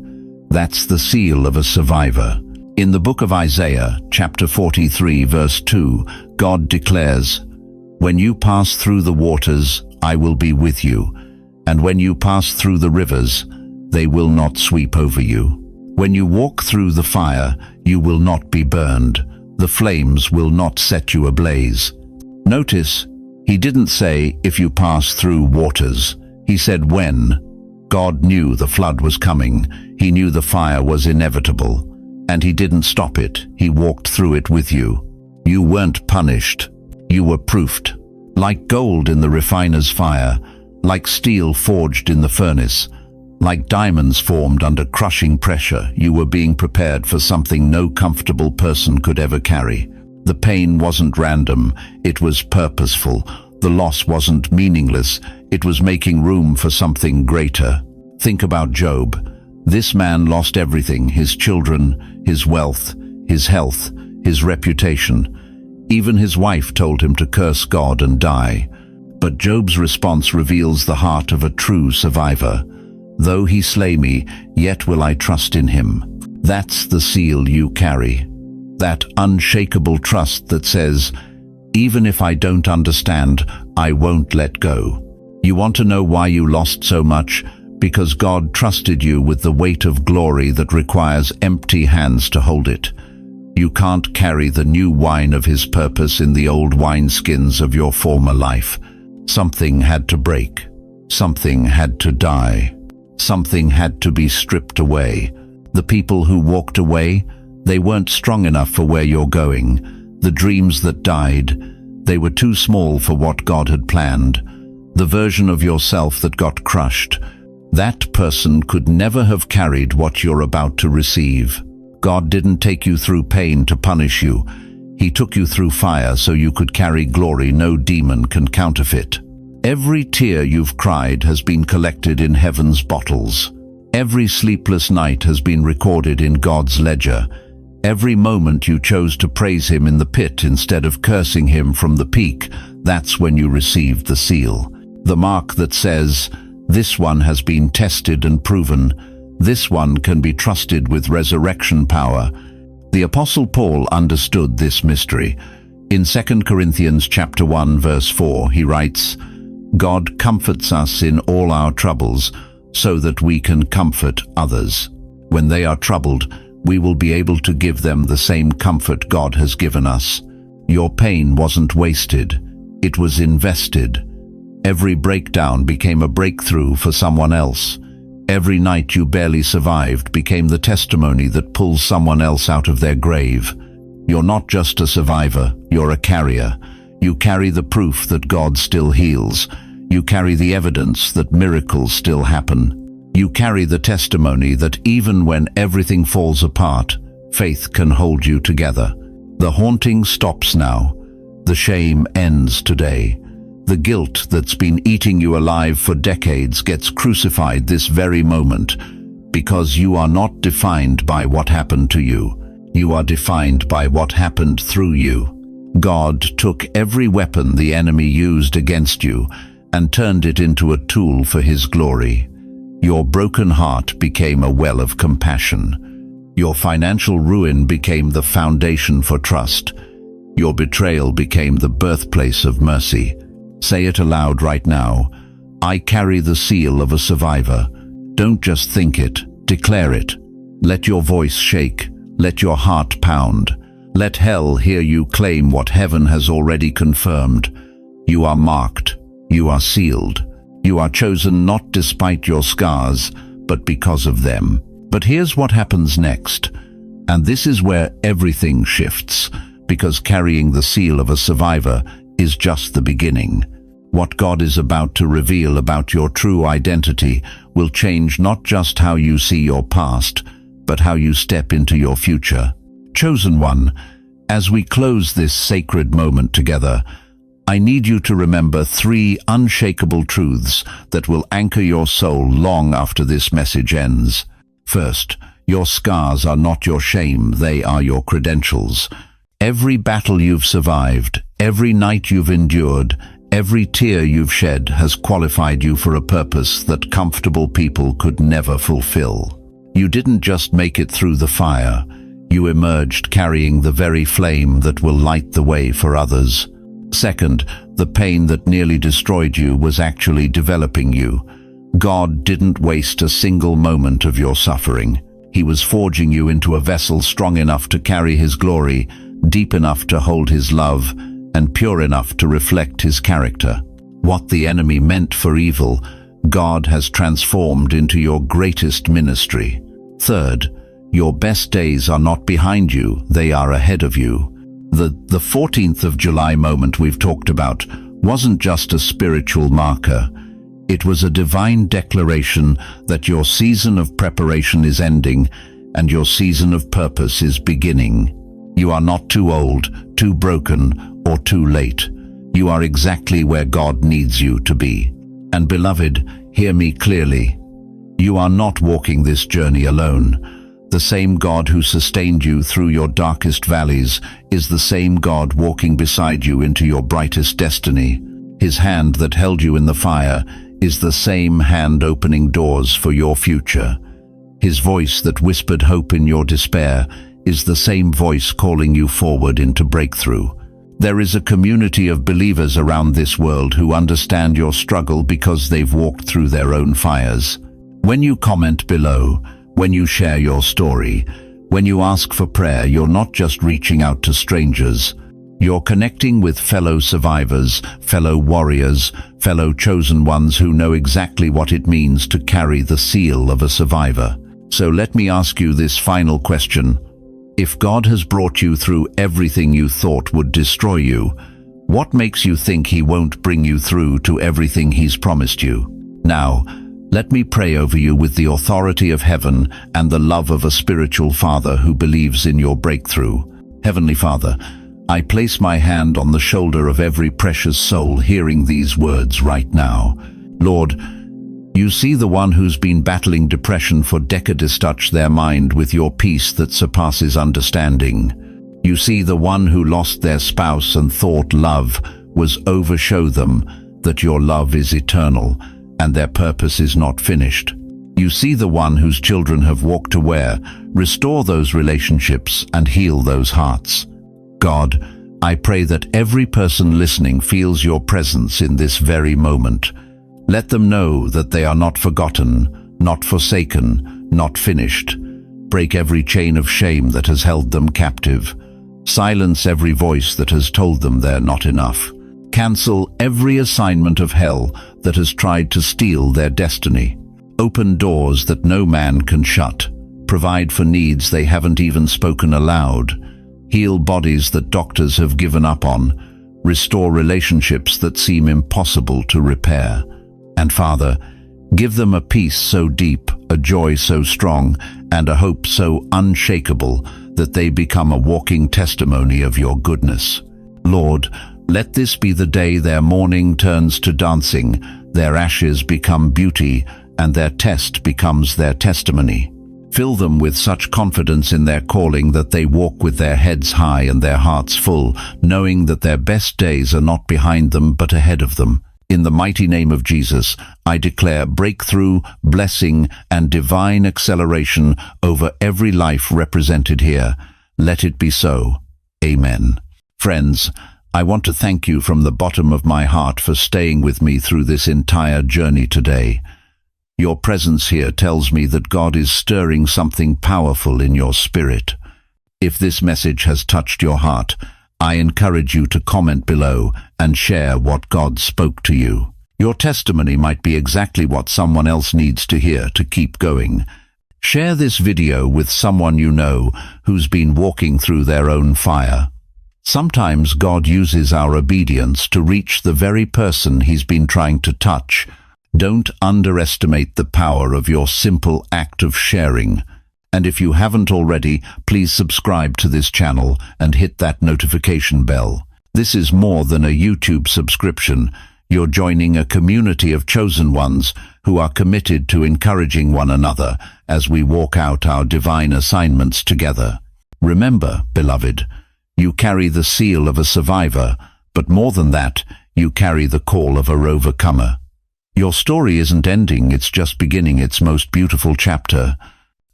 That's the seal of a survivor. In the book of Isaiah, chapter 43, verse 2, God declares, "When you pass through the waters, I will be with you, and when you pass through the rivers, they will not sweep over you. When you walk through the fire, you will not be burned. The flames will not set you ablaze." Notice, he didn't say, if you pass through waters. He said when. God knew the flood was coming. He knew the fire was inevitable. And he didn't stop it. He walked through it with you. You weren't punished. You were proofed. Like gold in the refiner's fire, like steel forged in the furnace. Like diamonds formed under crushing pressure, you were being prepared for something no comfortable person could ever carry. The pain wasn't random, it was purposeful. The loss wasn't meaningless, it was making room for something greater. Think about Job. This man lost everything: his children, his wealth, his health, his reputation. Even his wife told him to curse God and die. But Job's response reveals the heart of a true survivor. Though he slay me, yet will I trust in him. That's the seal you carry. That unshakable trust that says, even if I don't understand, I won't let go. You want to know why you lost so much? Because God trusted you with the weight of glory that requires empty hands to hold it. You can't carry the new wine of his purpose in the old wineskins of your former life. Something had to break. Something had to die. Something had to be stripped away. The people who walked away, they weren't strong enough for where you're going. The dreams that died, they were too small for what God had planned. The version of yourself that got crushed, that person could never have carried what you're about to receive. God didn't take you through pain to punish you. He took you through fire so you could carry glory no demon can counterfeit. Every tear you've cried has been collected in heaven's bottles. Every sleepless night has been recorded in God's ledger. Every moment you chose to praise him in the pit instead of cursing him from the peak, that's when you received the seal. The mark that says, this one has been tested and proven. This one can be trusted with resurrection power. The Apostle Paul understood this mystery. In 2 Corinthians chapter 1 verse 4, he writes, God comforts us in all our troubles so that we can comfort others. When they are troubled, we will be able to give them the same comfort God has given us. Your pain wasn't wasted, it was invested. Every breakdown became a breakthrough for someone else. Every night you barely survived became the testimony that pulls someone else out of their grave. You're not just a survivor, you're a carrier. You carry the proof that God still heals. You carry the evidence that miracles still happen. You carry the testimony that even when everything falls apart, faith can hold you together. The haunting stops now. The shame ends today. The guilt that's been eating you alive for decades gets crucified this very moment, because you are not defined by what happened to you. You are defined by what happened through you. God took every weapon the enemy used against you and turned it into a tool for his glory. Your broken heart became a well of compassion. Your financial ruin became the foundation for trust. Your betrayal became the birthplace of mercy. Say it aloud right now. I carry the seal of a survivor. Don't just think it, declare it. Let your voice shake. Let your heart pound. Let hell hear you claim what heaven has already confirmed. You are marked. You are sealed. You are chosen not despite your scars, but because of them. But here's what happens next. And this is where everything shifts, because carrying the seal of a survivor is just the beginning. What God is about to reveal about your true identity will change not just how you see your past, but how you step into your future. Chosen one, as we close this sacred moment together, I need you to remember 3 unshakable truths that will anchor your soul long after this message ends. First, your scars are not your shame, they are your credentials. Every battle you've survived, every night you've endured, every tear you've shed has qualified you for a purpose that comfortable people could never fulfill. You didn't just make it through the fire, you emerged carrying the very flame that will light the way for others. Second, the pain that nearly destroyed you was actually developing you. God didn't waste a single moment of your suffering. He was forging you into a vessel strong enough to carry his glory, deep enough to hold his love, and pure enough to reflect his character. What the enemy meant for evil, God has transformed into your greatest ministry. Third, your best days are not behind you, they are ahead of you. The 14th of July moment we've talked about wasn't just a spiritual marker. It was a divine declaration that your season of preparation is ending and your season of purpose is beginning. You are not too old, too broken, or too late. You are exactly where God needs you to be. And beloved, hear me clearly. You are not walking this journey alone. The same God who sustained you through your darkest valleys is the same God walking beside you into your brightest destiny. His hand that held you in the fire is the same hand opening doors for your future. His voice that whispered hope in your despair is the same voice calling you forward into breakthrough. There is a community of believers around this world who understand your struggle because they've walked through their own fires. When you comment below, when you share your story, when you ask for prayer, you're not just reaching out to strangers. You're connecting with fellow survivors, fellow warriors, fellow chosen ones who know exactly what it means to carry the seal of a survivor. So let me ask you this final question. If God has brought you through everything you thought would destroy you, what makes you think He won't bring you through to everything He's promised you? Now, let me pray over you with the authority of heaven and the love of a spiritual Father who believes in your breakthrough. Heavenly Father, I place my hand on the shoulder of every precious soul hearing these words right now. Lord, you see the one who's been battling depression for decades. Touch their mind with your peace that surpasses understanding. You see the one who lost their spouse and thought love was over. Show them that your love is eternal and their purpose is not finished. You see the one whose children have walked away. Restore those relationships and heal those hearts. God, I pray that every person listening feels your presence in this very moment. Let them know that they are not forgotten, not forsaken, not finished. Break every chain of shame that has held them captive. Silence every voice that has told them they're not enough. Cancel every assignment of hell that has tried to steal their destiny. Open doors that no man can shut. Provide for needs they haven't even spoken aloud. Heal bodies that doctors have given up on. Restore relationships that seem impossible to repair. And Father, give them a peace so deep, a joy so strong, and a hope so unshakable that they become a walking testimony of your goodness. Lord, let this be the day their mourning turns to dancing, their ashes become beauty, and their test becomes their testimony. Fill them with such confidence in their calling that they walk with their heads high and their hearts full, knowing that their best days are not behind them but ahead of them. In the mighty name of Jesus, I declare breakthrough, blessing, and divine acceleration over every life represented here. Let it be so. Amen. Friends, I want to thank you from the bottom of my heart for staying with me through this entire journey today. Your presence here tells me that God is stirring something powerful in your spirit. If this message has touched your heart, I encourage you to comment below and share what God spoke to you. Your testimony might be exactly what someone else needs to hear to keep going. Share this video with someone you know who's been walking through their own fire. Sometimes God uses our obedience to reach the very person He's been trying to touch. Don't underestimate the power of your simple act of sharing. And if you haven't already, please subscribe to this channel and hit that notification bell. This is more than a YouTube subscription. You're joining a community of chosen ones who are committed to encouraging one another as we walk out our divine assignments together. Remember, beloved, you carry the seal of a survivor, but more than that, you carry the call of a overcomer. Your story isn't ending, it's just beginning its most beautiful chapter.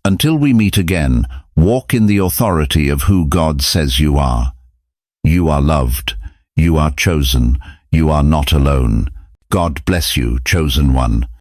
Until we meet again, walk in the authority of who God says you are. You are loved. You are chosen. You are not alone. God bless you, chosen one.